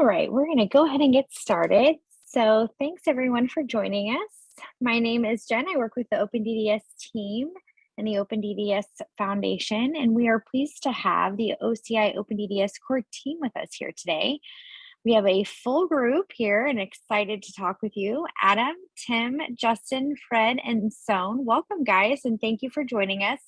All right, we're going to go ahead and get started. So thanks everyone for joining us. My name is Jen. I work with the OpenDDS team and the OpenDDS Foundation, and we are pleased to have the OCI OpenDDS core team with us here today. We have a full group here and excited to talk with you. Adam, Tim, Justin, Fred, and Soan. Welcome, guys, and thank you for joining us.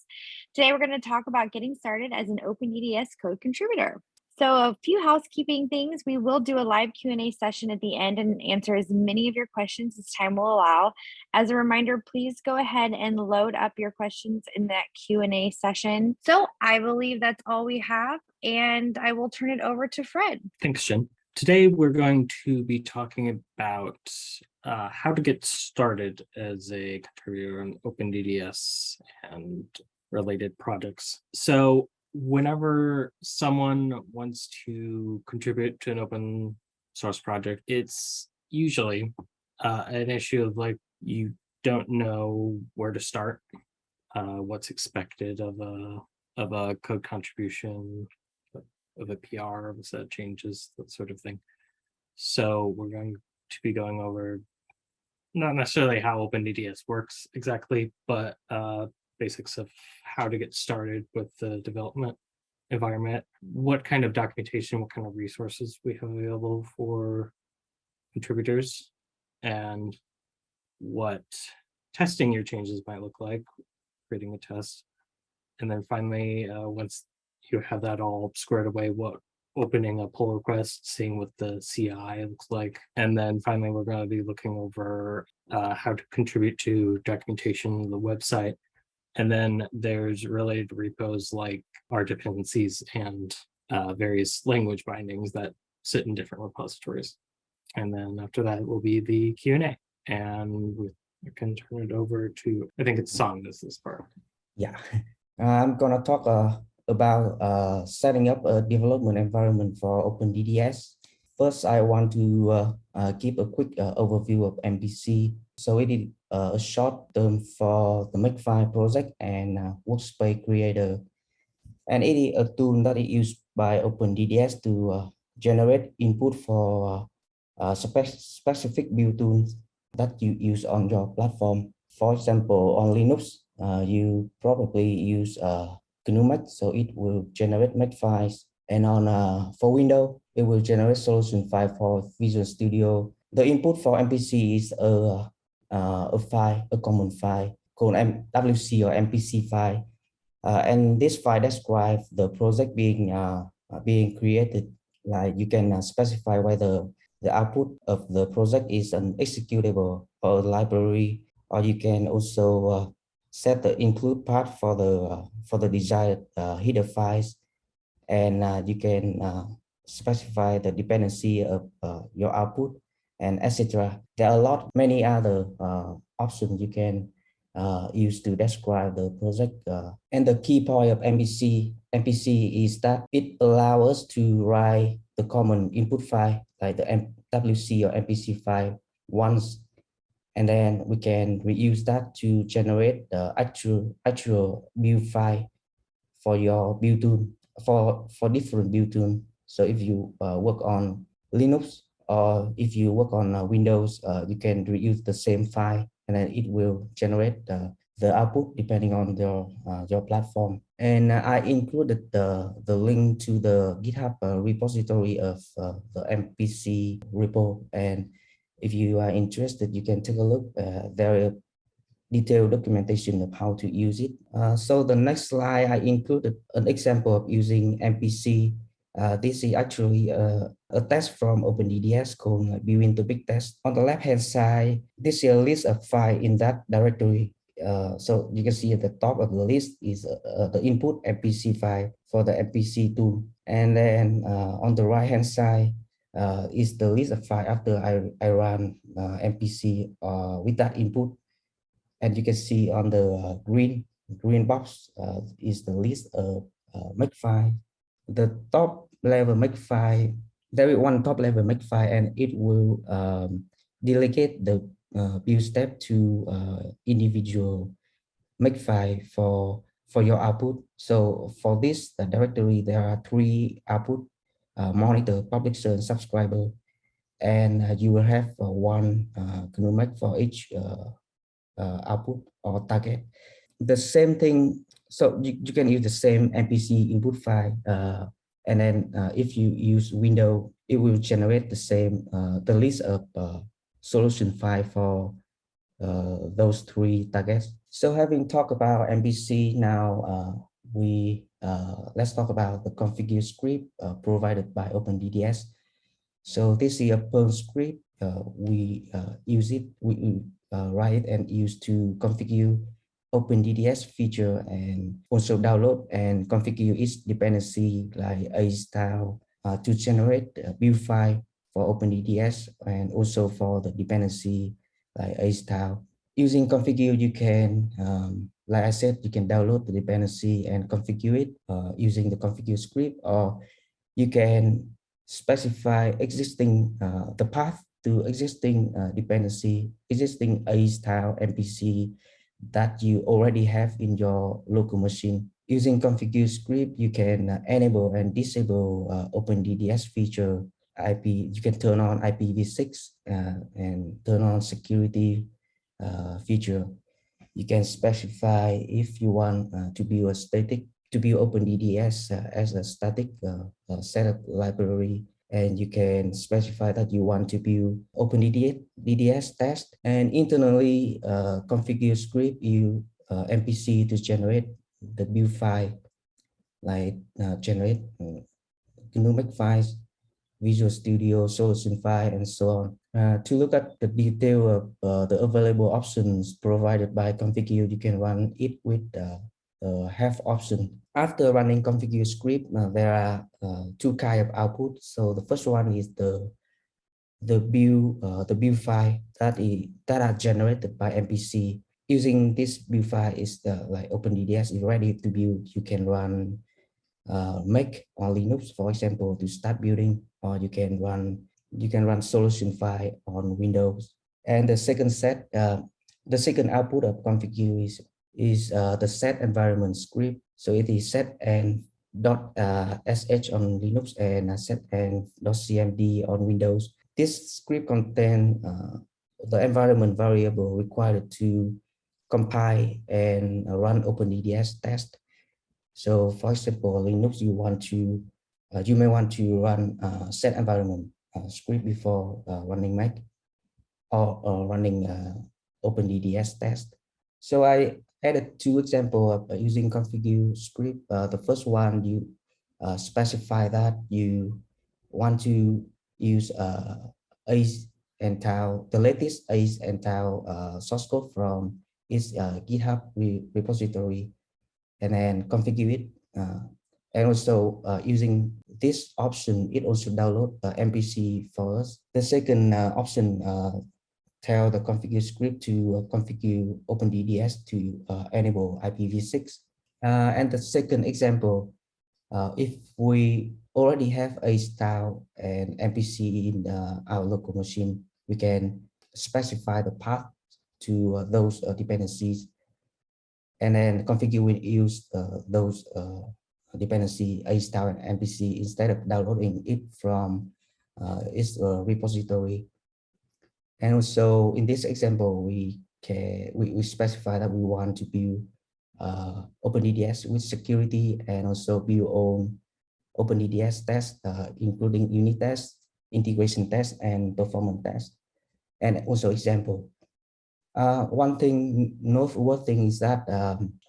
Today, we're going to talk about getting started as an OpenDDS code contributor. So a few housekeeping things. We will do a live Q&A session at the end and answer as many of your questions as time will allow. As a reminder, please go ahead and load up your questions in that Q&A session. So I believe that's all we have, and I will turn it over to Fred. Thanks, Jen. Today, we're going to be talking about how to get started as a contributor on OpenDDS and related projects. So whenever someone wants to contribute to an open source project, it's usually an issue of like, you don't know where to start, what's expected of a code contribution, of a PR, of a set of changes, that sort of thing. So we're going to be going over not necessarily how OpenDDS works exactly, but basics of how to get started with the development environment, what kind of documentation, what kind of resources we have available for contributors, and what testing your changes might look like, creating a test. And then finally, once you have that all squared away, what opening a pull request, seeing what the CI looks like. And then finally, we're going to be looking over how to contribute to documentation of the website. And then there's related repos like our dependencies and various language bindings that sit in different repositories. And then after that will be the Q&A. And we can turn it over to, I think it's Soan is this part. Yeah, I'm gonna talk about setting up a development environment for OpenDDS. First, I want to give a quick overview of MPC. So it is a short term for the Makefile project and workspace creator. And it is a tool that is used by OpenDDS to generate input for specific build tools that you use on your platform. For example, on Linux, you probably use GNU, so it will generate Makefiles. And on for Windows, it will generate solution file for Visual Studio. The input for MPC is a file, a common file called WC or MPC file, and this file describes the project being created. Like you can specify whether the output of the project is an executable or a library, or you can also set the include path for the desired header files, and you can specify the dependency of your output, and etc. There are many other options you can use to describe the project. And the key point of MPC is that it allows us to write the common input file like the WC or MPC file once, and then we can reuse that to generate the actual build file for your build tool, for different build tool. So if you work on Linux or if you work on Windows, you can reuse the same file, and then it will generate the output depending on your platform. And I included the link to the GitHub repository of the MPC repo, and if you are interested, you can take a look. There is detailed documentation of how to use it. So the next slide, I included an example of using MPC. This is actually a test from OpenDDS called Build to Big Test. On the left-hand side, this is a list of files in that directory. So you can see at the top of the list is the input MPC file for the MPC tool. And then on the right-hand side is the list of files after I run MPC with that input. And you can see on the green box is the list of Makefile. The top level Makefile, there is one top level Makefile, and it will delegate the build step to individual Makefile for your output. So for this directory, there are 3 output. monitor publisher and subscriber, and you will have one CNUMEC for each output or target. The same thing, so you can use the same MPC input file, and then if you use window, it will generate the same the list of solution file for those three targets. So having talked about MPC, now let's talk about the configure script provided by OpenDDS. So this is a Perl script. We use it, we write and use to configure OpenDDS feature, and also download and configure its dependency like a style to generate a build file for OpenDDS, and also for the dependency like a style. Using configure, you can, like I said, you can download the dependency and configure it using the configure script, or you can specify existing the path to existing dependency, existing A style MPC that you already have in your local machine. Using configure script, you can enable and disable OpenDDS feature IP. You can turn on IPv6 and turn on security feature. You can specify if you want to build a static, to build OpenDDS as a static setup library, and you can specify that you want to build OpenDDS test, and internally configure script you MPC to generate the build file, like generate GNOME files, Visual Studio, solution file, and so on. To look at the detail of the available options provided by configure, you can run it with the have option. After running configure script, there are two kinds of output. So the first one is the build file that are generated by MPC. Using this build file is like OpenDDS is ready to build. You can run Mac on Linux, for example, to start building, or you can run solution file on Windows. And the second output of configure is the set environment script. So it is set and .sh on Linux and set and .cmd on Windows. This script contains the environment variable required to compile and run OpenDDS test. So for example, Linux, you may want to run set environment script before running Mac or running OpenDDS test. So I added two examples of using configure script. The first one, you specify that you want to use ACE and TAL, the latest ACE and TAL source code from its GitHub repository, and then configure it. And also using this option, it also download the MPC for us. The second option tell the configure script to configure OpenDDS to enable IPv6. And the second example, if we already have a style and MPC in our local machine, we can specify the path to those dependencies, and then configure will use those dependency A style and MPC instead of downloading it from its repository. And also in this example, we specify that we want to build OpenDDS with security, and also build on OpenDDS test, including unit test, integration test, and performance test. And also example. One thing noteworthy is that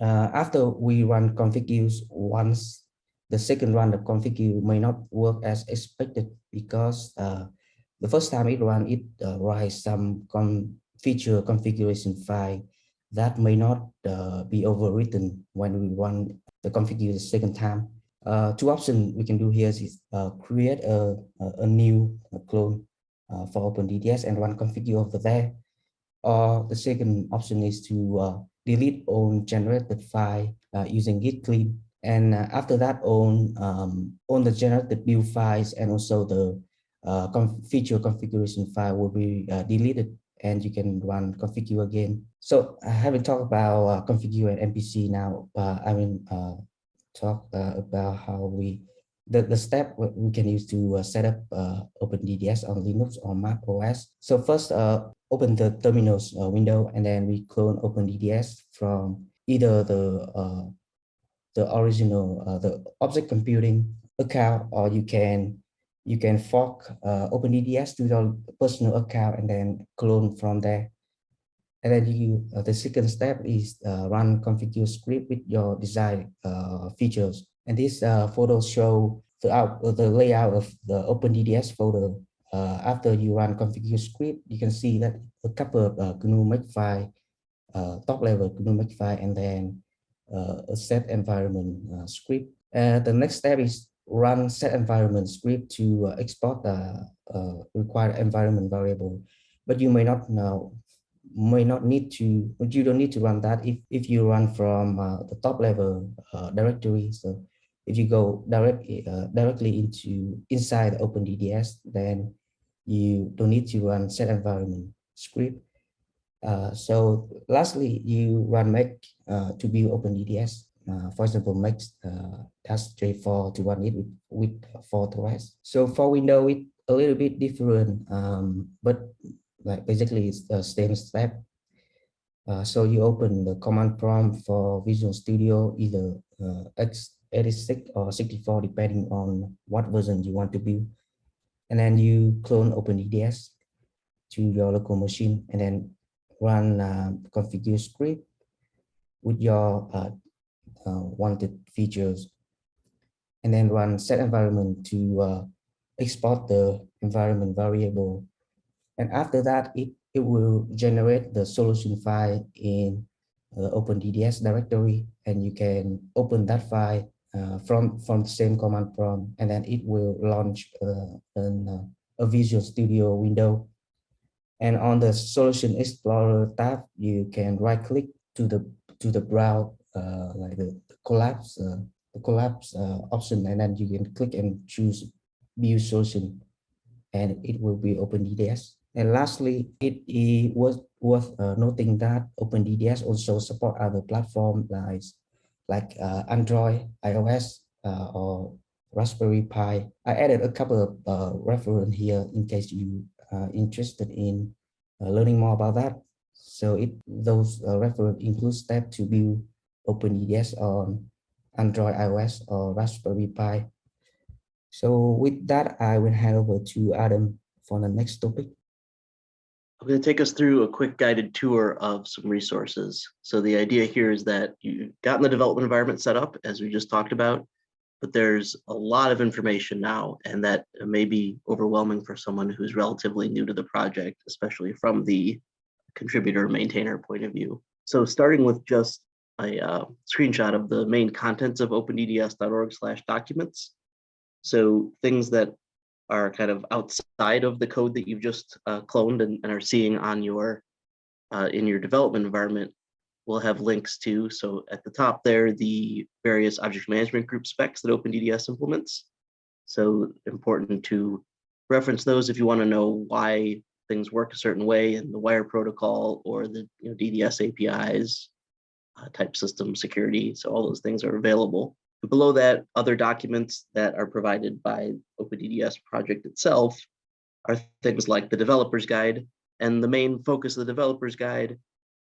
after we run configures once, the second run of configure may not work as expected, because the first time it ran, it writes some feature configuration file that may not be overwritten when we run the configure the second time. Two options we can do here is create a new clone for OpenDDS and run configure over there. Or the second option is to delete all generated file using git clean. And after that, on the generated build files and also the feature configuration file will be deleted, and you can run configure again. So I haven't talked about configure and MPC now. I will talk about how we the step we can use to set up OpenDDS on Linux or macOS. So first, open the terminals window, and then we clone OpenDDS from either the original the object computing account, or you can fork OpenDDS to your personal account and then clone from there. And then the second step is run configure script with your desired features. And these photos show the layout of the OpenDDS folder. After you run configure script, you can see that a couple of GNU Makefile, top level GNU Makefile, and then a set environment script. The next step is run set environment script to export the required environment variable. But you may not need to, but you don't need to run that if you run from the top level directory. So if you go directly inside OpenDDS, then you don't need to run set environment script. So lastly, you run make to build OpenDDS. For example, make -J4 to run it with for the rest. So for Windows, it's a little bit different, but like basically it's the same step. So you open the command prompt for Visual Studio, either x86 or 64, depending on what version you want to build. And then you clone OpenDDS to your local machine, and then run configure script with your wanted features, and then run set environment to export the environment variable. And after that, it will generate the solution file in OpenDDS directory, and you can open that file from the same command prompt, and then it will launch a Visual Studio window. And on the Solution Explorer tab, you can right-click to the browse like the collapse option, and then you can click and choose View Solution, and it will be OpenDDS. And lastly, it was worth noting that OpenDDS also support other platforms like Android, iOS, or Raspberry Pi. I added a couple of reference here in case you are interested in learning more about that. So those reference include steps to build OpenDDS on Android, iOS, or Raspberry Pi. So with that, I will hand over to Adam for the next topic. I'm going to take us through a quick guided tour of some resources. So the idea here is that you've gotten the development environment set up, as we just talked about, but there's a lot of information now, and that may be overwhelming for someone who's relatively new to the project, especially from the contributor maintainer point of view. So starting with just a screenshot of the main contents of opendds.org/documents. So things that are kind of outside of the code that you've just cloned and are seeing on your in your development environment will have links to. So at the top there, the various object management group specs that OpenDDS implements. So important to reference those if you want to know why things work a certain way in the wire protocol or the DDS APIs, type system security. So all those things are available. Below that, other documents that are provided by OpenDDS project itself are things like the developer's guide. And the main focus of the developer's guide,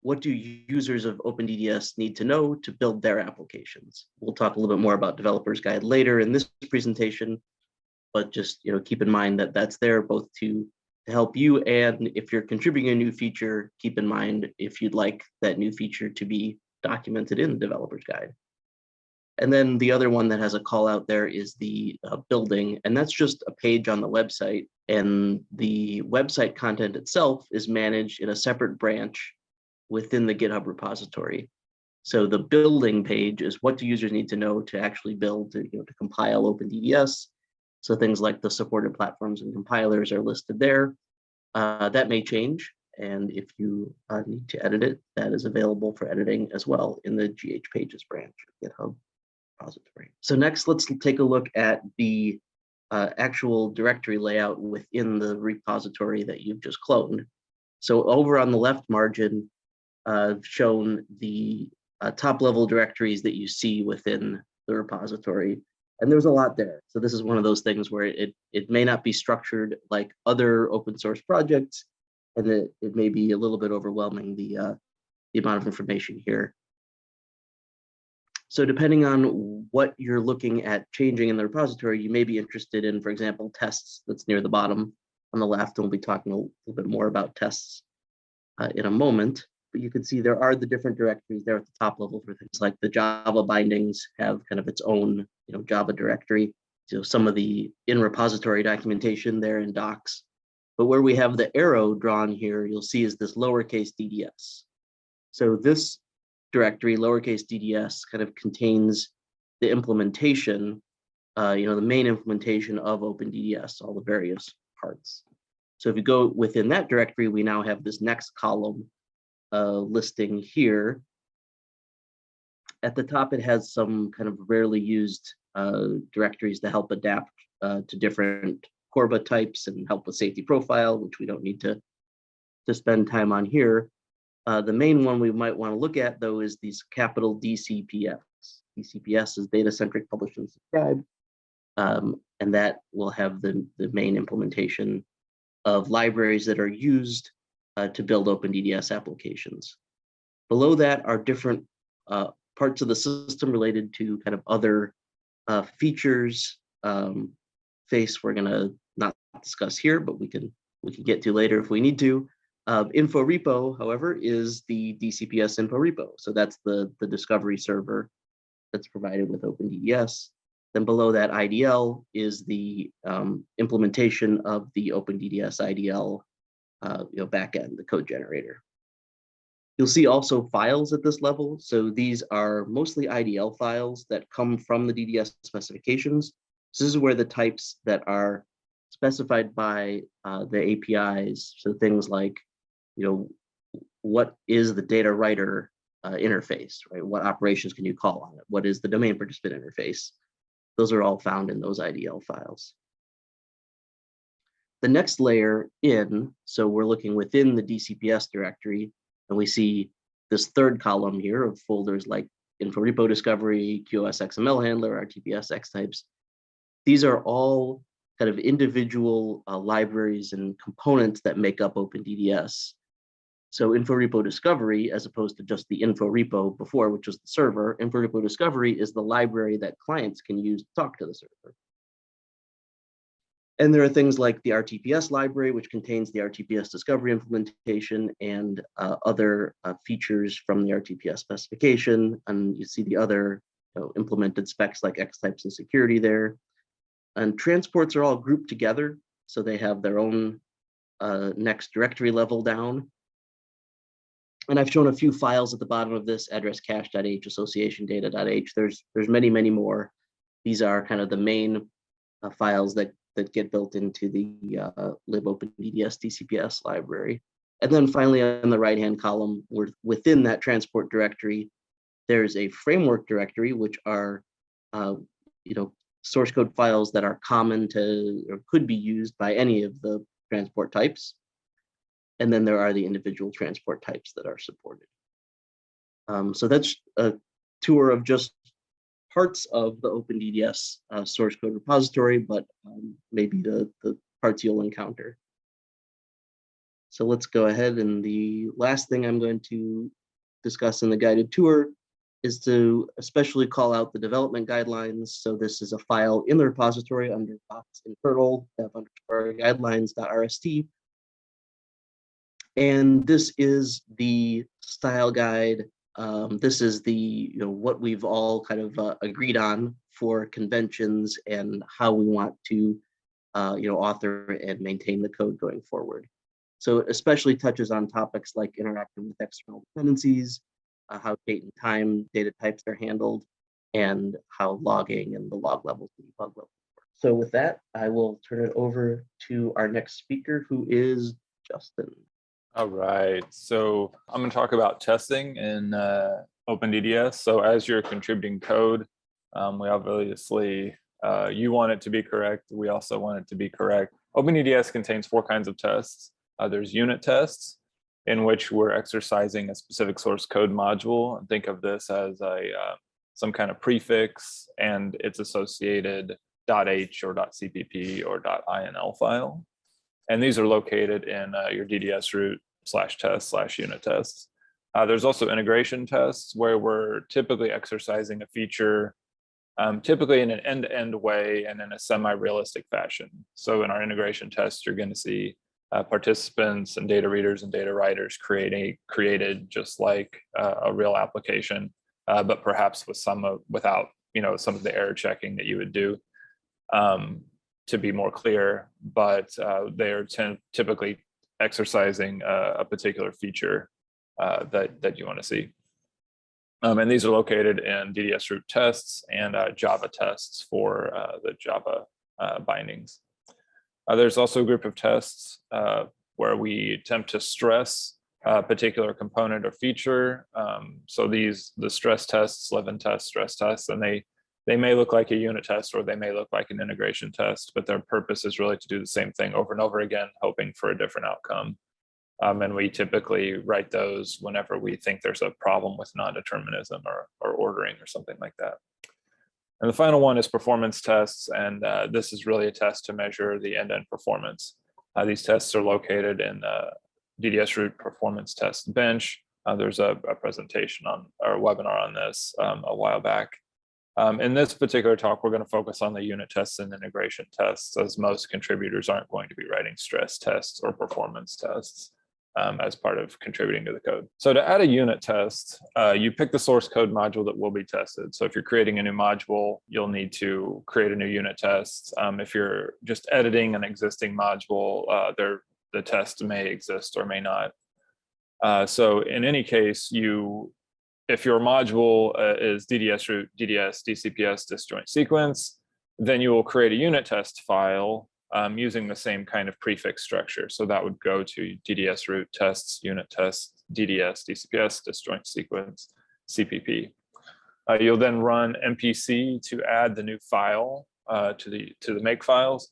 what do users of OpenDDS need to know to build their applications? We'll talk a little bit more about developer's guide later in this presentation, but just keep in mind that that's there both to help you, and if you're contributing a new feature, keep in mind if you'd like that new feature to be documented in the developer's guide. And then the other one that has a call out there is the building, and that's just a page on the website. And the website content itself is managed in a separate branch within the GitHub repository. So the building page is what do users need to know to actually build, to compile OpenDDS. So things like the supported platforms and compilers are listed there. That may change, and if you need to edit it, that is available for editing as well in the GH Pages branch of GitHub repository. So next, let's take a look at the actual directory layout within the repository that you've just cloned. So over on the left margin, I've shown the top level directories that you see within the repository. And there's a lot there. So this is one of those things where it may not be structured like other open source projects, and it may be a little bit overwhelming, the amount of information here. So depending on what you're looking at changing in the repository, you may be interested in, for example, tests that's near the bottom on the left, and we'll be talking a little bit more about tests in a moment. But you can see there are the different directories there at the top level for things like the Java bindings have kind of its own, Java directory. So some of the in repository documentation there in docs. But where we have the arrow drawn here, you'll see is this lowercase DDS. So this directory, lowercase DDS, kind of contains the implementation, the main implementation of OpenDDS, all the various parts. So if you go within that directory, we now have this next column listing here. At the top, it has some kind of rarely used directories to help adapt to different Corba types and help with safety profile, which we don't need to spend time on here. The main one we might want to look at, though, is these capital DCPS. DCPS is data-centric publish and subscribe, and that will have the main implementation of libraries that are used to build OpenDDS applications. Below that are different parts of the system related to kind of other features. Face we're going to not discuss here, but we can get to later if we need to. Info repo, however, is the DCPS info repo. So that's the discovery server that's provided with OpenDDS. Then below that IDL is the implementation of the OpenDDS IDL backend, the code generator. You'll see also files at this level. So these are mostly IDL files that come from the DDS specifications. So this is where the types that are specified by the APIs, so things like, what is the data writer interface, right? What operations can you call on it? What is the domain participant interface? Those are all found in those IDL files. The next layer in, so we're looking within the DCPS directory, and we see this third column here of folders like info repo discovery, QoS XML handler, RTPS X types. These are all kind of individual libraries and components that make up OpenDDS. So info repo discovery, as opposed to just the info repo before, which was the server, info repo discovery is the library that clients can use to talk to the server. And there are things like the RTPS library, which contains the RTPS discovery implementation and other features from the RTPS specification. And you see the other implemented specs like X types and security there. And transports are all grouped together, so they have their own next directory level down. And I've shown a few files at the bottom of this, address cache.h, association data.h. There's many, many more. These are kind of the main files that get built into the libopenddds DCPS library. And then finally, on the right-hand column, within that transport directory, there's a framework directory, which are source code files that are common to or could be used by any of the transport types. And then there are the individual transport types that are supported. So that's a tour of just parts of the OpenDDS source code repository, but maybe the parts you'll encounter. So let's go ahead, and the last thing I'm going to discuss in the guided tour is to especially call out the development guidelines. So this is a file in the repository under docs internal dev_guidelines.rst. And this is the style guide. This is the what we've all kind of agreed on for conventions and how we want to author and maintain the code going forward. So it especially touches on topics like interacting with external dependencies, how date and time data types are handled, and how logging and the log levels and debug levels work. So with that, I will turn it over to our next speaker, who is Justin. All right, so I'm going to talk about testing in OpenDDS. So as you're contributing code, we obviously, you want it to be correct. We also want it to be correct. OpenDDS contains 4 kinds of tests. There's unit tests, in which we're exercising a specific source code module. And think of this as a some kind of prefix and its associated .h or .cpp or .inl file. And these are located in your DDS root /test/unit tests. There's also integration tests where we're typically exercising a feature typically in an end-to-end way and in a semi-realistic fashion. So in our integration tests, you're going to see participants and data readers and data writers created just like a real application, but perhaps with without some of the error checking that you would do to be more clear. But they are typically exercising a particular feature that you want to see. And these are located in DDS root tests and Java tests for the Java bindings. There's also a group of tests where we attempt to stress a particular component or feature. So the stress tests, live-in tests, stress tests, and they may look like a unit test or they may look like an integration test, but their purpose is really to do the same thing over and over again, hoping for a different outcome. And we typically write those whenever we think there's a problem with non-determinism or ordering or something like that. And the final one is performance tests. And this is really a test to measure the end-to-end performance. These tests are located in DDS root performance test bench. There's a presentation on or a webinar on this a while back. In this particular talk, we're going to focus on the unit tests and integration tests, as most contributors aren't going to be writing stress tests or performance tests as part of contributing to the code. So to add a unit test, you pick the source code module that will be tested. So if you're creating a new module, you'll need to create a new unit test. If you're just editing an existing module, the test may exist or may not. So in any case, if your module is DDS root, DDS, DCPS, disjoint sequence, then you will create a unit test file using the same kind of prefix structure. So that would go to DDS root tests, unit tests, DDS, DCPS, disjoint sequence, CPP. You'll then run MPC to add the new file to the make files,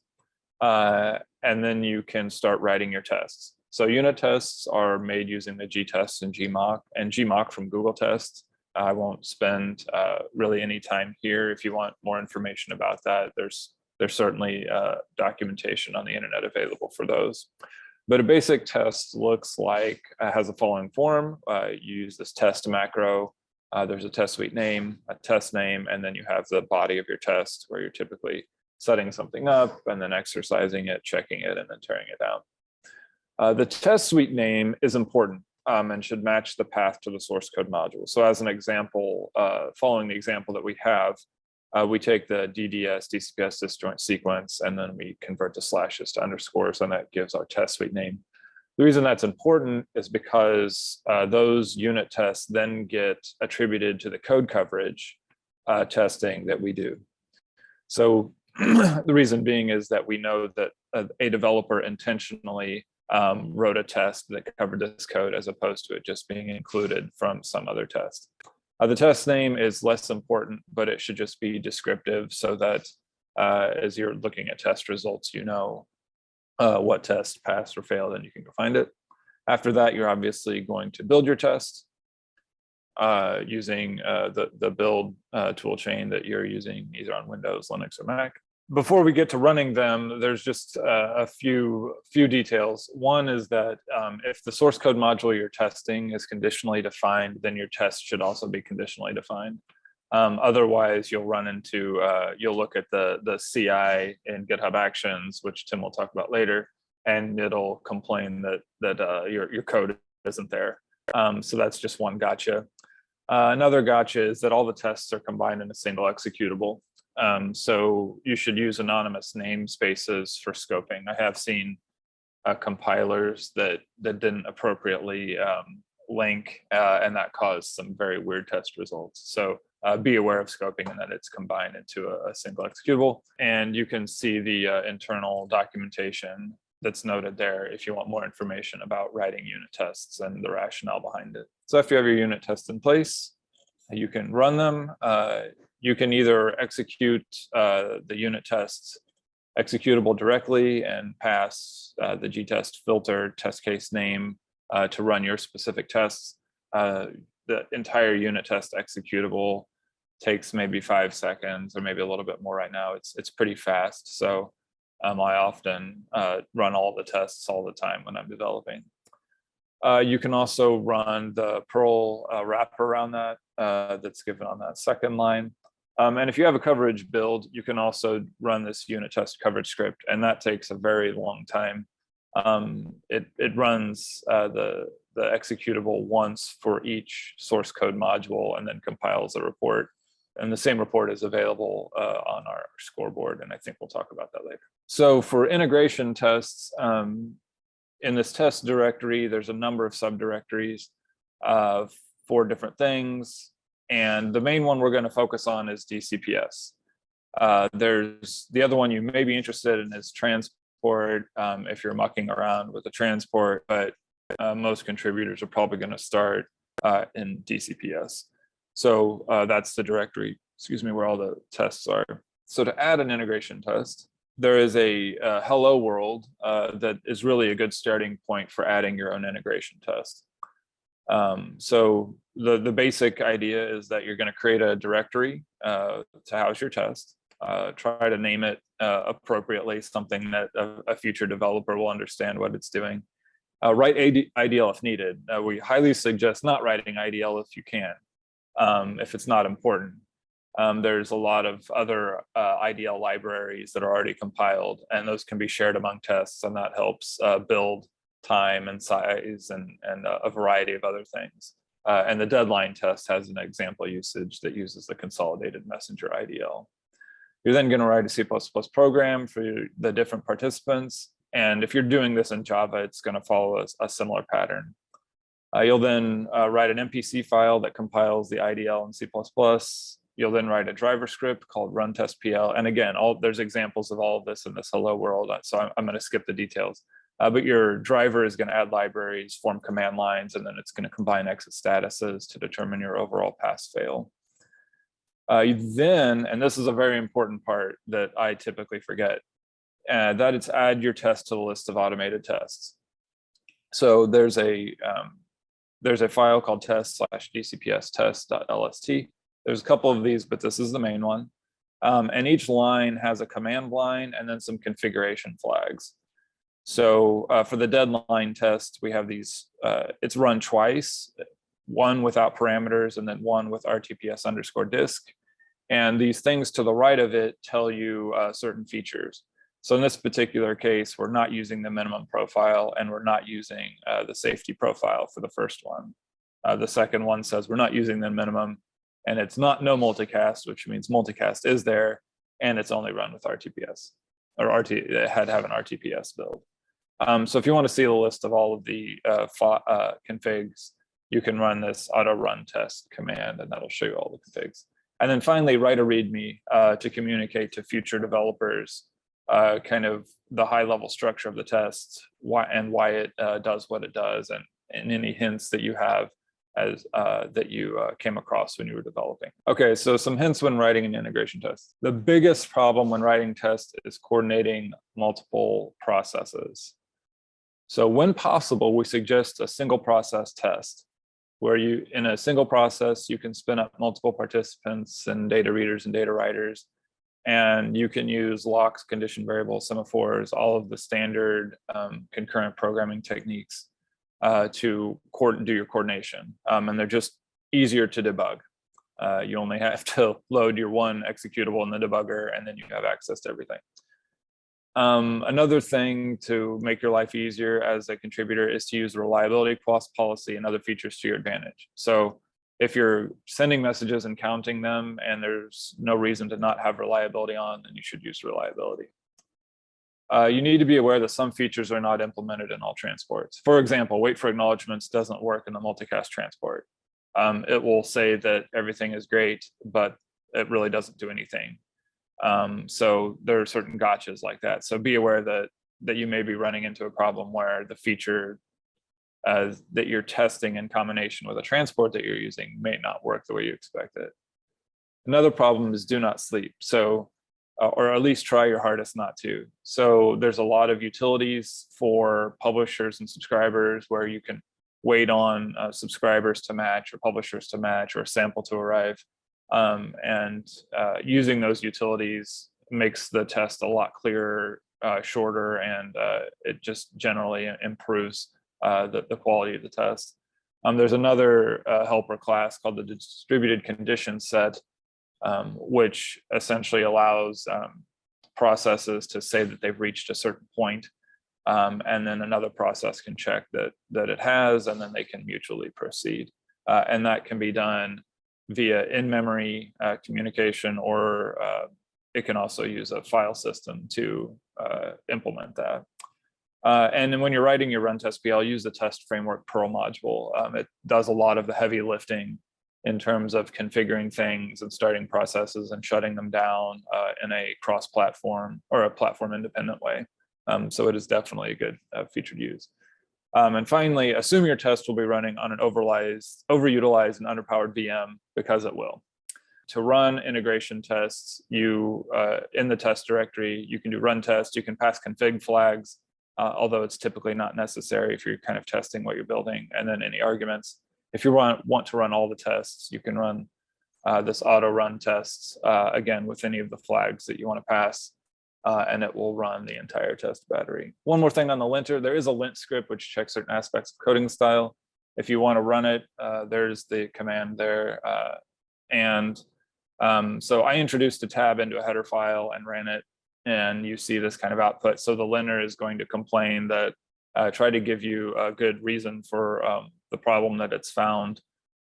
and then you can start writing your tests. So unit tests are made using the gtest and gmock from Google Tests. I won't spend really any time here. If you want more information about that, there's certainly documentation on the internet available for those. But a basic test looks like, has the following form. You use this test macro. There's a test suite name, a test name, and then you have the body of your test where you're typically setting something up and then exercising it, checking it, and then tearing it down. The test suite name is important and should match the path to the source code module. So as an example, following the example that we have, we take the DDS, DCPS disjoint sequence, and then we convert the slashes to underscores, and that gives our test suite name. The reason that's important is because those unit tests then get attributed to the code coverage testing that we do. So the reason being is that we know that a developer intentionally wrote a test that covered this code as opposed to it just being included from some other test. The test name is less important, but it should just be descriptive so that as you're looking at test results, you know what test passed or failed, and you can go find it. After that, you're obviously going to build your test using the build tool chain that you're using either on Windows, Linux, or Mac. Before we get to running them, there's just a few details. One is that if the source code module you're testing is conditionally defined, then your test should also be conditionally defined. Otherwise, you'll run into, you'll look at the CI in GitHub Actions, which Tim will talk about later, and it'll complain that your code isn't there. So that's just one gotcha. Another gotcha is that all the tests are combined in a single executable. So you should use anonymous namespaces for scoping. I have seen compilers that didn't appropriately link, and that caused some very weird test results. So be aware of scoping and that it's combined into a single executable. And you can see the internal documentation that's noted there if you want more information about writing unit tests and the rationale behind it. So after you have your unit tests in place, you can run them. You can either execute the unit tests executable directly and pass the gtest filter test case name to run your specific tests. The entire unit test executable takes maybe 5 seconds or maybe a little bit more right now. It's pretty fast. So I often run all the tests all the time when I'm developing. You can also run the Perl wrapper around that that's given on that second line. And if you have a coverage build, you can also run this unit test coverage script, and that takes a very long time. It runs the executable once for each source code module and then compiles a report. And the same report is available on our scoreboard, and I think we'll talk about that later. So for integration tests, in this test directory, there's a number of subdirectories for different things. And the main one we're going to focus on is DCPS. There's the other one you may be interested in is transport, if you're mucking around with the transport, but most contributors are probably going to start in DCPS. So that's the directory, where all the tests are. So to add an integration test, there is a hello world that is really a good starting point for adding your own integration test. So the basic idea is that you're going to create a directory to house your test. Try to name it appropriately, something that a future developer will understand what it's doing. Write IDL if needed. We highly suggest not writing IDL if you can, if it's not important. There's a lot of other IDL libraries that are already compiled, and those can be shared among tests, and that helps build time and size and a variety of other things. And the deadline test has an example usage that uses the consolidated messenger IDL. You're then going to write a C++ program for the different participants. And if you're doing this in Java, it's going to follow a similar pattern. You'll then write an MPC file that compiles the IDL in C++. You'll then write a driver script called run test PL. And again, there's examples of all of this in this hello world. So I'm going to skip the details. But your driver is going to add libraries, form command lines, and then it's going to combine exit statuses to determine your overall pass-fail. You then, and this is a very important part that I typically forget, that it's add your test to the list of automated tests. So there's a file called test/dcps test.lst. There's a couple of these, but this is the main one. And each line has a command line and then some configuration flags. So for the deadline test, we have these, it's run twice, one without parameters and then one with RTPS_disk. And these things to the right of it tell you certain features. So in this particular case, we're not using the minimum profile and we're not using the safety profile for the first one. The second one says we're not using the minimum, and it's no multicast, which means multicast is there, and it's only run with RTPS, or it had to have an RTPS build. So if you want to see the list of all of the configs, you can run this auto run test command, and that'll show you all the configs. And then finally, write a README to communicate to future developers kind of the high level structure of the test, why it does what it does, and any hints that you have as that you came across when you were developing. Okay, so some hints when writing an integration test. The biggest problem when writing tests is coordinating multiple processes. So when possible, we suggest a single process test, where in a single process, you can spin up multiple participants and data readers and data writers, and you can use locks, condition variables, semaphores, all of the standard concurrent programming techniques to do your coordination. And they're just easier to debug. You only have to load your one executable in the debugger, and then you have access to everything. Another thing to make your life easier as a contributor is to use the reliability policy and other features to your advantage. So if you're sending messages and counting them and there's no reason to not have reliability on, then you should use reliability. You need to be aware that some features are not implemented in all transports. For example, wait for acknowledgements doesn't work in the multicast transport. It will say that everything is great, but it really doesn't do anything. So there are certain gotchas like that. So be aware that you may be running into a problem where the feature that you're testing in combination with a transport that you're using may not work the way you expect it. Another problem is do not sleep. So, or at least try your hardest not to. So there's a lot of utilities for publishers and subscribers where you can wait on subscribers to match or publishers to match or a sample to arrive. Using those utilities makes the test a lot clearer, shorter, and it just generally improves the quality of the test. There's another helper class called the distributed condition set, which essentially allows processes to say that they've reached a certain point, and then another process can check that it has, and then they can mutually proceed. And that can be done via in-memory communication, or it can also use a file system to implement that. And then when you're writing your run test PL, use the test framework Perl module. It does a lot of the heavy lifting in terms of configuring things and starting processes and shutting them down in a cross-platform or a platform-independent way. So it is definitely a good feature to use. And finally, assume your test will be running on an overutilized and underpowered VM, because it will. To run integration tests, you in the test directory, you can do run test, you can pass config flags, although it's typically not necessary if you're kind of testing what you're building, and then any arguments. If you want to run all the tests, you can run this auto run tests, again, with any of the flags that you want to pass, and it will run the entire test battery. One more thing on the linter, there is a lint script which checks certain aspects of coding style. If you want to run it, there's the command there. So I introduced a tab into a header file and ran it, and you see this kind of output. So the linter is going to complain that try to give you a good reason for the problem that it's found,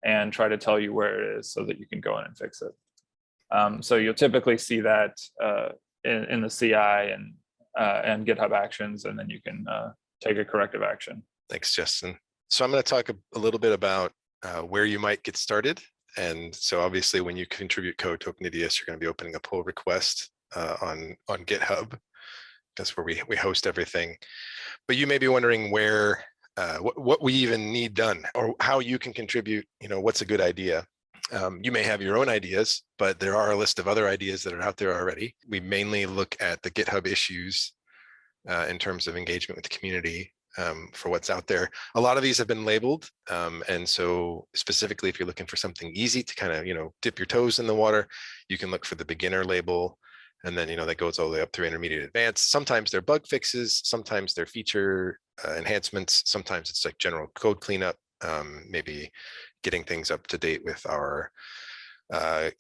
and try to tell you where it is so that you can go in and fix it. So you'll typically see that in the CI and GitHub Actions, and then you can take a corrective action. Thanks, Justin. So I'm going to talk a little bit about where you might get started. And so obviously when you contribute code to OpenDDS, you're going to be opening a pull request on GitHub. That's where we host everything. But you may be wondering where, what we even need done, or how you can contribute, what's a good idea. You may have your own ideas, but there are a list of other ideas that are out there already. We mainly look at the GitHub issues in terms of engagement with the community for what's out there. A lot of these have been labeled. And so specifically, if you're looking for something easy to kind of, dip your toes in the water, you can look for the beginner label. And then, that goes all the way up through intermediate advanced. Sometimes they're bug fixes, sometimes they're feature enhancements, sometimes it's like general code cleanup, maybe getting things up to date with our, our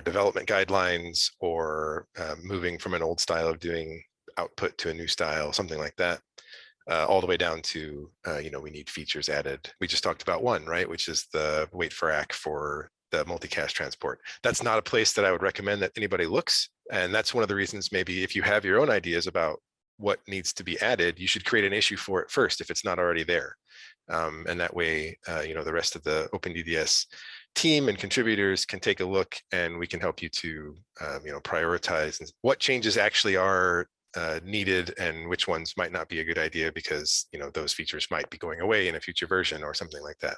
development guidelines, or moving from an old style of doing output to a new style, something like that, all the way down to, we need features added. We just talked about one, right, which is the wait for ACK for the multicast transport. That's not a place that I would recommend that anybody looks. And that's one of the reasons, maybe if you have your own ideas about what needs to be added, you should create an issue for it first if it's not already there. And that way, the rest of the OpenDDS team and contributors can take a look, and we can help you to, prioritize what changes actually are needed and which ones might not be a good idea, because, those features might be going away in a future version or something like that.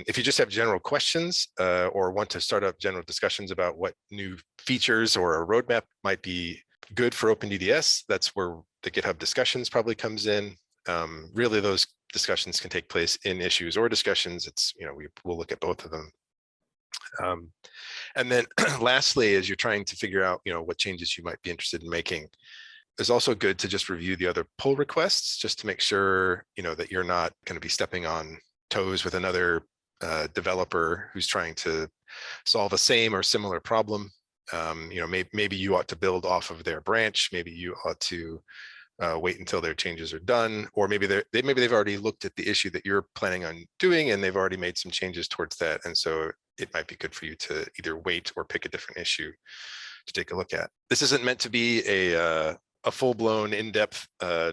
If you just have general questions or want to start up general discussions about what new features or a roadmap might be good for OpenDDS, that's where the GitHub discussions probably comes in. Really, those discussions can take place in issues or discussions. It's, we'll look at both of them. And then lastly, as you're trying to figure out, what changes you might be interested in making, it's also good to just review the other pull requests, just to make sure, that you're not going to be stepping on toes with another developer who's trying to solve a same or similar problem. Maybe you ought to build off of their branch. Maybe you ought to wait until their changes are done, or maybe they've already looked at the issue that you're planning on doing, and they've already made some changes towards that. And so it might be good for you to either wait or pick a different issue to take a look at. This isn't meant to be a full-blown in-depth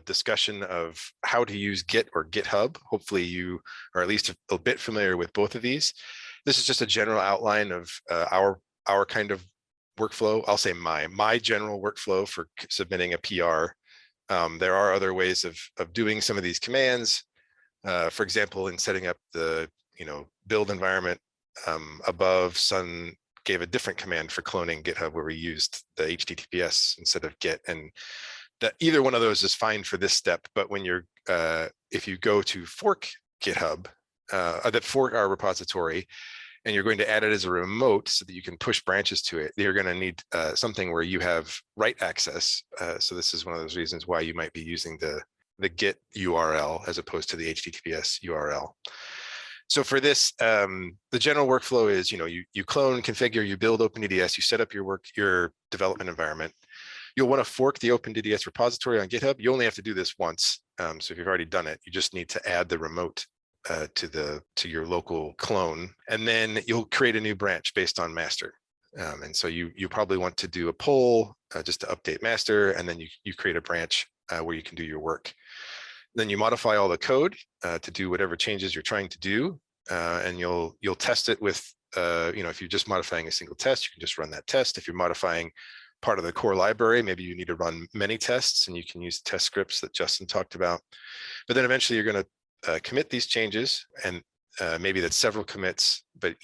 discussion of how to use Git or GitHub. Hopefully you are at least a bit familiar with both of these. This is just a general outline of our kind of workflow. I'll say my general workflow for submitting a PR. There are other ways of doing some of these commands. For example, in setting up the build environment above, Sun gave a different command for cloning GitHub where we used the HTTPS instead of Git, and that either one of those is fine for this step. But when you're if you go to fork GitHub, that fork our repository, and you're going to add it as a remote so that you can push branches to it, you're going to need something where you have write access. So this is one of those reasons why you might be using the Git URL as opposed to the HTTPS URL. So for this, the general workflow is, you clone, configure, you build OpenDDS, you set up your development environment. You'll want to fork the OpenDDS repository on GitHub. You only have to do this once. So if you've already done it, you just need to add the remote to your local clone, and then you'll create a new branch based on master. And so you probably want to do a pull just to update master, and then you create a branch where you can do your work. Then you modify all the code to do whatever changes you're trying to do, and you'll test it with, if you're just modifying a single test, you can just run that test. If you're modifying part of the core library, maybe you need to run many tests, and you can use test scripts that Justin talked about. But then eventually you're going to commit these changes, and maybe that's several commits, but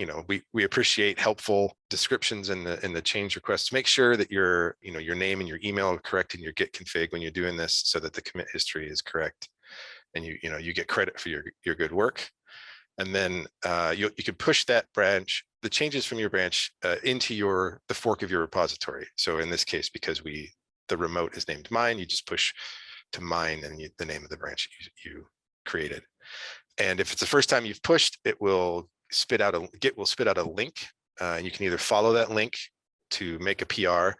we appreciate helpful descriptions in the change requests. Make sure that your name and your email are correct in your Git config when you're doing this, so that the commit history is correct, and you get credit for your good work. And then you could push that branch, the changes from your branch, into the fork of your repository. So in this case, because the remote is named mine, you just push to mine and the name of the branch you created. And if it's the first time you've pushed, Git will spit out a link, and you can either follow that link to make a PR,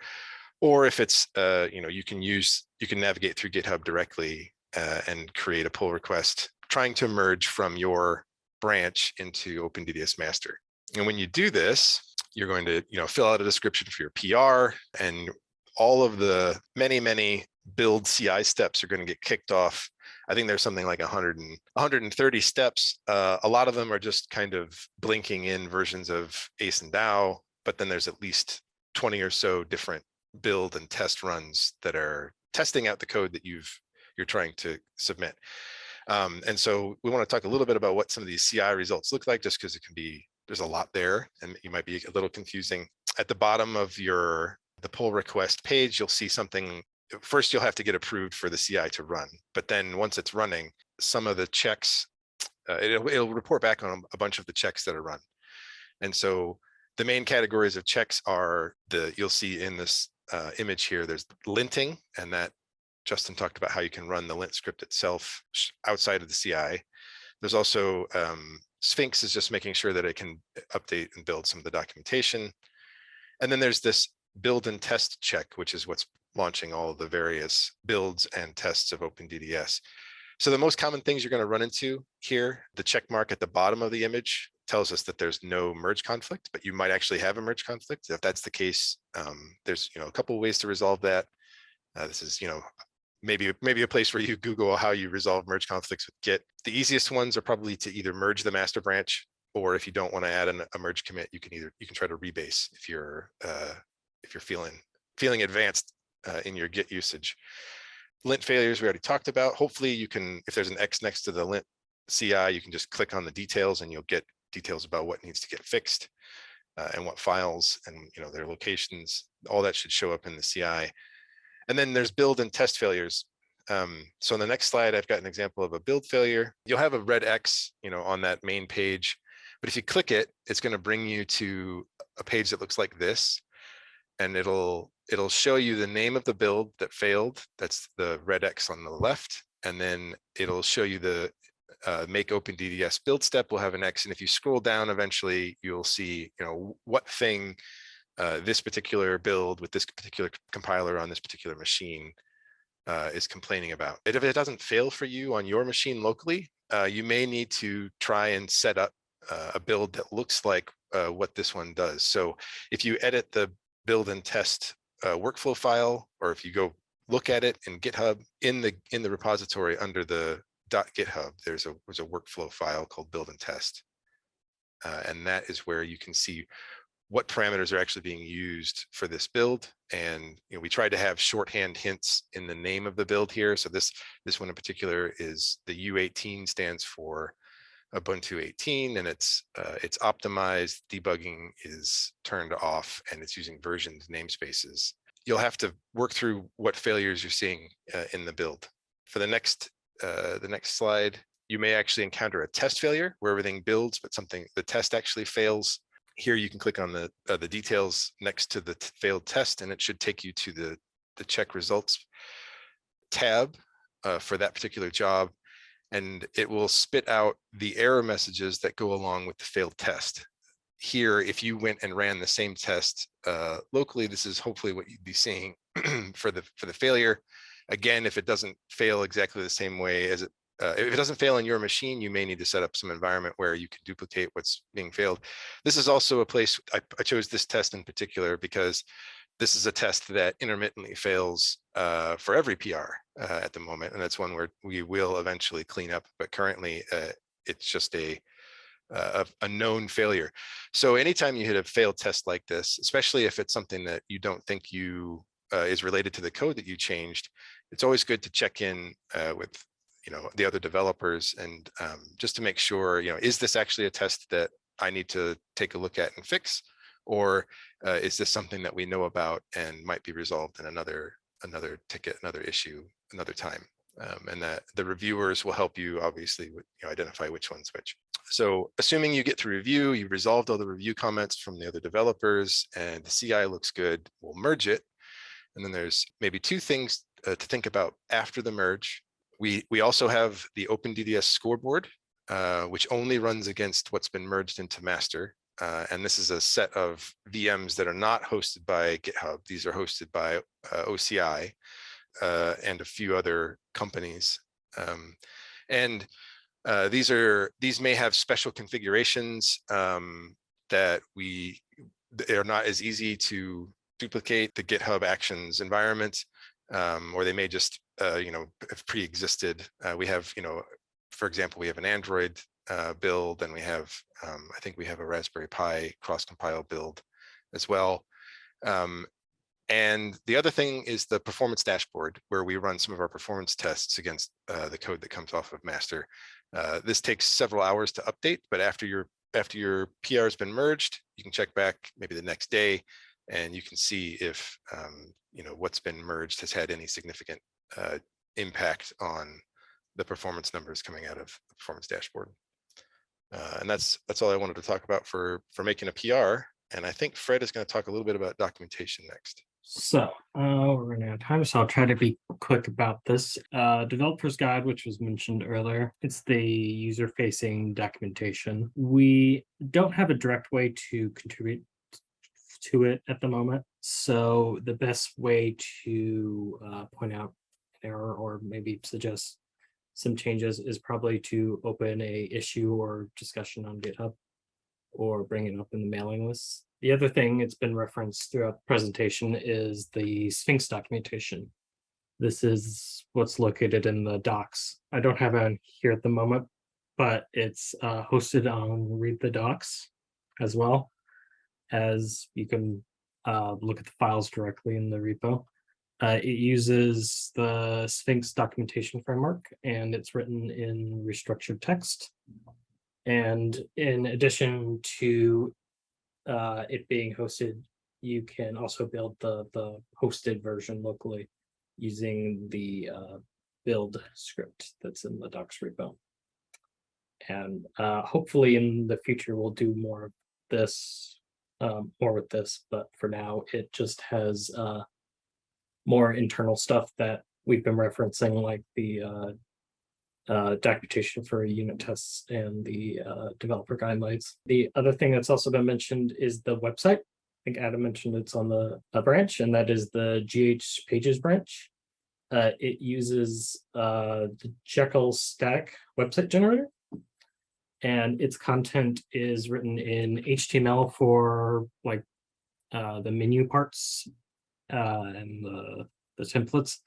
or if it's you can navigate through GitHub directly and create a pull request trying to merge from your branch into OpenDDS master. And when you do this, you're going to fill out a description for your PR, and all of the many build CI steps are going to get kicked off. I think there's something like 130 steps. A lot of them are just kind of blinking in versions of Ace and DAO, but then there's at least 20 or so different build and test runs that are testing out the code that you're trying to submit. And so we want to talk a little bit about what some of these CI results look like, just because there's a lot there and it might be a little confusing. At the bottom of the pull request page, you'll see something. First, you'll have to get approved for the CI to run, but then once it's running, some of the checks, it'll report back on a bunch of the checks that are run. And so the main categories of checks are you'll see in this image here, there's linting, and that Justin talked about how you can run the lint script itself outside of the CI. There's also Sphinx is just making sure that it can update and build some of the documentation. And then there's this build and test check, which is what's launching all the various builds and tests of OpenDDS. So the most common things you're going to run into here, the check mark at the bottom of the image tells us that there's no merge conflict, but you might actually have a merge conflict. If that's the case, there's a couple of ways to resolve that. This is maybe a place where you Google how you resolve merge conflicts with Git. The easiest ones are probably to either merge the master branch, or if you don't want to add a merge commit, you can try to rebase if you're feeling advanced in your Git usage. Lint failures we already talked about. Hopefully you can, if there's an X next to the lint CI, you can just click on the details and you'll get details about what needs to get fixed and what files and their locations. All that should show up in the CI. And then there's build and test failures. So on the next slide, I've got an example of a build failure. You'll have a red X, on that main page, but if you click it, it's going to bring you to a page that looks like this, and it'll show you the name of the build that failed. That's the red X on the left, and then it'll show you the make OpenDDS build step will have an X, and if you scroll down, eventually you'll see, what thing this particular build with this particular compiler on this particular machine is complaining about. If it doesn't fail for you on your machine locally, you may need to try and set up a build that looks like what this one does. So if you edit the build and test workflow file, or if you go look at it in GitHub, in the repository under the .github, there's a workflow file called build and test. And that is where you can see what parameters are actually being used for this build. And we tried to have shorthand hints in the name of the build here. So this one in particular is the U18 stands for Ubuntu 18, and it's optimized, debugging is turned off, and it's using versioned namespaces. You'll have to work through what failures you're seeing in the build. For the next slide, you may actually encounter a test failure where everything builds, but the test actually fails. Here you can click on the details next to the failed test, and it should take you to the check results tab for that particular job. And it will spit out the error messages that go along with the failed test. Here, if you went and ran the same test locally, this is hopefully what you'd be seeing for the failure. Again, if it doesn't fail exactly the same way as if it doesn't fail in your machine, you may need to set up some environment where you can duplicate what's being failed. This is also a place, I chose this test in particular because this is a test that intermittently fails for every PR at the moment, and that's one where we will eventually clean up. But currently, it's just a known failure. So anytime you hit a failed test like this, especially if it's something that you don't think is related to the code that you changed, it's always good to check in with the other developers and just to make sure, is this actually a test that I need to take a look at and fix? Or is this something that we know about and might be resolved in another ticket, another issue, another time? And that the reviewers will help you obviously identify which one's which. So assuming you get through review, you've resolved all the review comments from the other developers and the CI looks good, we'll merge it. And then there's maybe two things to think about after the merge. We also have the OpenDDS scoreboard, which only runs against what's been merged into master. And this is a set of VMs that are not hosted by GitHub. These are hosted by OCI and a few other companies. These may have special configurations that they're not as easy to duplicate the GitHub Actions environment, or they may just have pre-existed. We have, for example, we have an Android build, and we have, I think we have a Raspberry Pi cross-compile build as well. And the other thing is the performance dashboard, where we run some of our performance tests against the code that comes off of master. This takes several hours to update, but after your PR has been merged, you can check back maybe the next day, and you can see if what's been merged has had any significant impact on the performance numbers coming out of the performance dashboard. And that's all I wanted to talk about for making a PR. And I think Fred is going to talk a little bit about documentation next. So we're running out of time, so I'll try to be quick about this. Developer's guide, which was mentioned earlier, it's the user-facing documentation. We don't have a direct way to contribute to it at the moment. So the best way to point out an error or maybe suggest some changes is probably to open a issue or discussion on GitHub or bring it up in the mailing list. The other thing, it's been referenced throughout the presentation, is the Sphinx documentation. This is what's located in the docs. I don't have it here at the moment, but it's hosted on Read the Docs as well, as you can look at the files directly in the repo. It uses the Sphinx documentation framework, and it's written in restructured text. And in addition to it being hosted, you can also build the hosted version locally using the build script that's in the docs repo. And hopefully in the future we'll do more of this, more with this, but for now it just has more internal stuff that we've been referencing, like the documentation for unit tests and the developer guidelines. The other thing that's also been mentioned is the website. I think Adam mentioned it's on the branch, and that is the GH Pages branch. It uses the Jekyll static website generator, and its content is written in HTML for like the menu parts and the templates,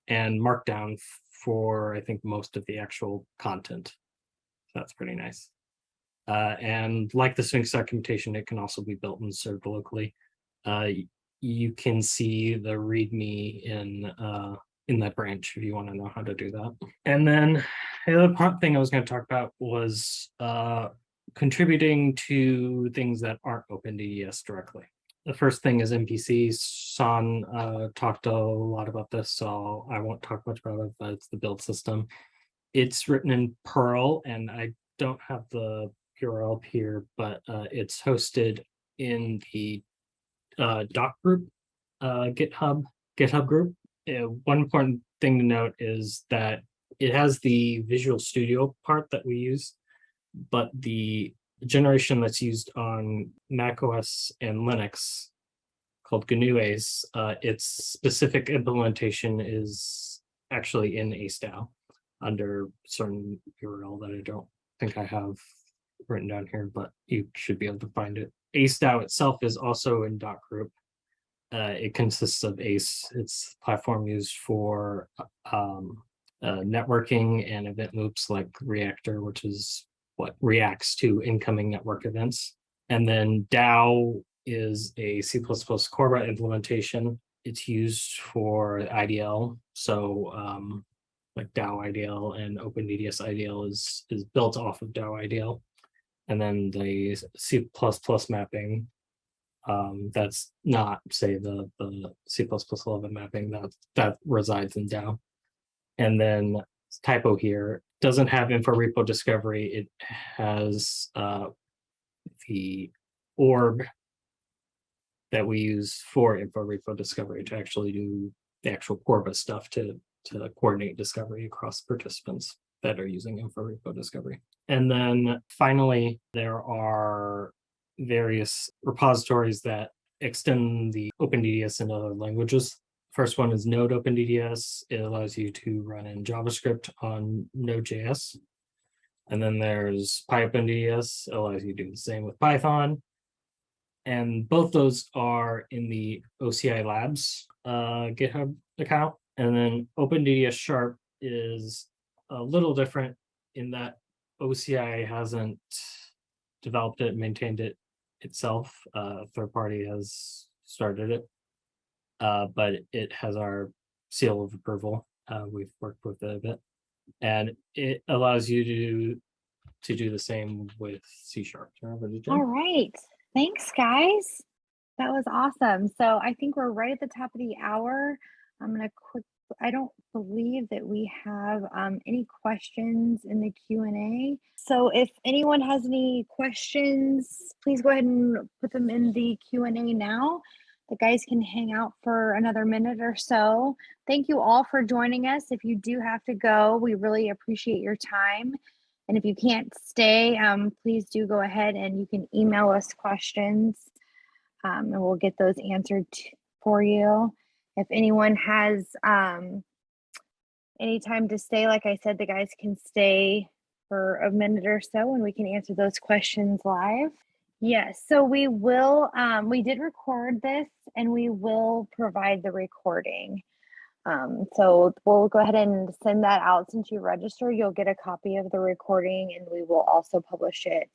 and Markdown for, I think, most of the actual content. So that's pretty nice. And like the Sphinx documentation, it can also be built and served locally. You can see the README in that branch if you want to know how to do that. And then the other thing I was going to talk about was contributing to things that aren't OpenDDS directly. The first thing is MPCs. Sean talked a lot about this, so I won't talk much about it, but it's the build system. It's written in Perl, and I don't have the URL up here, but it's hosted in the doc group, GitHub group. One important thing to note is that it has the Visual Studio part that we use, but the generation that's used on macOS and Linux called GNU-Ace, its specific implementation is actually in AceDAO under certain URL that I don't think I have written down here, but you should be able to find it. AceDAO itself is also in doc group. It consists of ACE. It's a platform used for networking and event loops like Reactor, which is what reacts to incoming network events. And then DAO is a C++ Corba implementation. It's used for IDL. So like DAO IDL and OpenDDS IDL is built off of DAO IDL. And then the C++ mapping, that's not, say, the C++11 mapping that resides in DAO. And then typo here, doesn't have info repo discovery. It has the org that we use for info repo discovery to actually do the actual Corba stuff to coordinate discovery across participants that are using info repo discovery. And then finally, there are various repositories that extend the OpenDDS into other languages. First one is Node OpenDDS. It allows you to run in JavaScript on Node.js. And then there's PyOpenDDS. It allows you to do the same with Python. And both those are in the OCI Labs GitHub account. And then OpenDDS Sharp is a little different in that OCI hasn't developed it, maintained it itself. Third party has started it, but it has our seal of approval. We've worked with it a bit, and it allows you to do the same with C#. All right, thanks guys. That was awesome. So I think we're right at the top of the hour. I'm gonna I don't believe that we have any questions in the Q&A. So if anyone has any questions, please go ahead and put them in the Q&A now. The guys can hang out for another minute or so. Thank you all for joining us. If you do have to go, we really appreciate your time. And if you can't stay, please do go ahead and you can email us questions and we'll get those answered for you. If anyone has any time to stay, like I said, the guys can stay for a minute or so and we can answer those questions live. Yes, so we will, we did record this and we will provide the recording. So we'll go ahead and send that out. Since you register, you'll get a copy of the recording and we will also publish it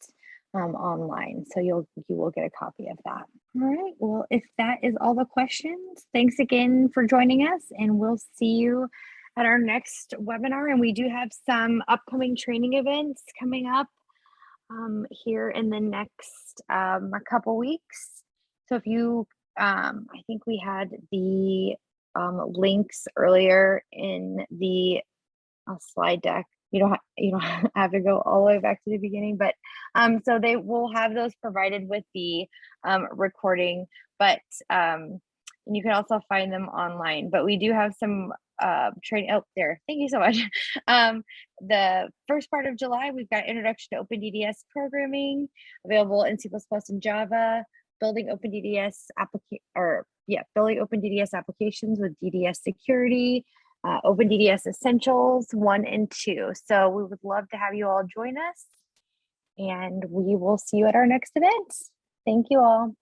online. So you will get a copy of that. All right, well, if that is all the questions, thanks again for joining us and we'll see you at our next webinar. And we do have some upcoming training events coming up here in the next a couple weeks. So if you, I think we had the links earlier in the slide deck. You don't have to go all the way back to the beginning, but so they will have those provided with the recording, but and you can also find them online. But we do have some training out there. Thank you so much. The first part of July, we've got Introduction to OpenDDS Programming available in C++ and Java, building OpenDDS building OpenDDS applications with DDS security, OpenDDS Essentials 1 and 2. So we would love to have you all join us and we will see you at our next event. Thank you all.